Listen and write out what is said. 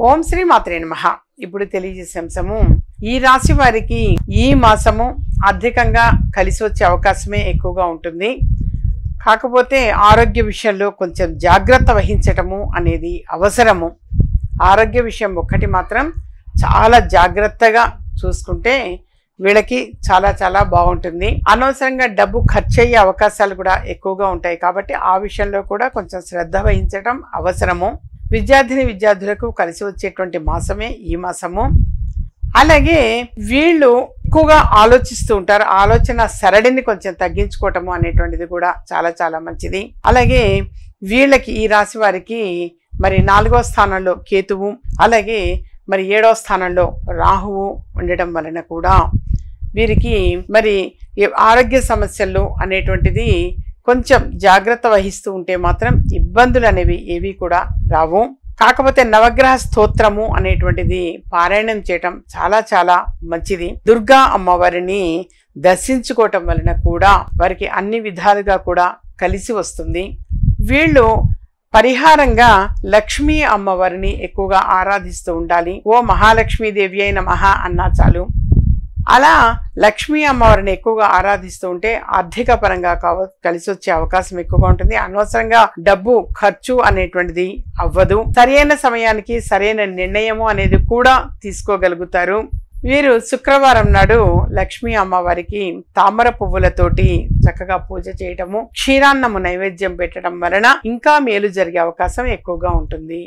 ఓం శ్రీ మాత్రే నమః. ఇప్పుడు తెలియజేసే అంశము, ఈ రాశి వారికి ఈ మాసము ఆర్థికంగా కలిసి వచ్చే అవకాశమే ఎక్కువగా ఉంటుంది. కాకపోతే ఆరోగ్య విషయంలో కొంచెం జాగ్రత్త వహించటము అనేది అవసరము. ఆరోగ్య విషయం ఒక్కటి మాత్రం చాలా జాగ్రత్తగా చూసుకుంటే వీళ్ళకి చాలా బాగుంటుంది. అనవసరంగా డబ్బు ఖర్చు అయ్యే అవకాశాలు కూడా ఎక్కువగా ఉంటాయి. కాబట్టి ఆ విషయంలో కూడా కొంచెం శ్రద్ధ వహించడం అవసరము. విద్యార్థులకు కలిసి వచ్చేటువంటి మాసమే ఈ మాసము. అలాగే వీళ్ళు ఎక్కువగా ఆలోచిస్తూ ఉంటారు. ఆలోచన సరళిని కొంచెం తగ్గించుకోవటము అనేటువంటిది కూడా చాలా మంచిది. అలాగే వీళ్ళకి ఈ రాశి వారికి మరి 4వ స్థానంలో కేతువు, అలాగే మరి 7వ స్థానంలో రాహువు ఉండటం వలన కూడా వీరికి మరి ఆరోగ్య సమస్యలు అనేటువంటిది కొంచెం జాగ్రత్త వహిస్తూ ఉంటే మాత్రం ఇబ్బందులు అనేవి ఏవి కూడా రావు. కాకపోతే నవగ్రహ స్తోత్రము అనేటువంటిది పారాయణం చేయటం చాలా మంచిది. దుర్గా అమ్మవారిని దర్శించుకోవటం వలన కూడా వారికి అన్ని విధాలుగా కూడా కలిసి వస్తుంది. వీళ్ళు పరిహారంగా లక్ష్మీ అమ్మవారిని ఎక్కువగా ఆరాధిస్తూ ఉండాలి. ఓ మహాలక్ష్మీదేవి అయిన మహా అన్నా చాలు. అలా లక్ష్మీ అమ్మవారిని ఎక్కువగా ఆరాధిస్తూ ఉంటే ఆర్థిక పరంగా కలిసి వచ్చే అవకాశం ఎక్కువగా ఉంటుంది. అనవసరంగా డబ్బు ఖర్చు అనేటువంటిది అవ్వదు. సరైన సమయానికి సరైన నిర్ణయము అనేది కూడా తీసుకోగలుగుతారు. వీరు శుక్రవారం నాడు లక్ష్మీ అమ్మవారికి తామర పువ్వులతోటి చక్కగా పూజ చేయటము, క్షీరాన్నము నైవేద్యం పెట్టడం వలన ఇంకా మేలు జరిగే అవకాశం ఎక్కువగా ఉంటుంది.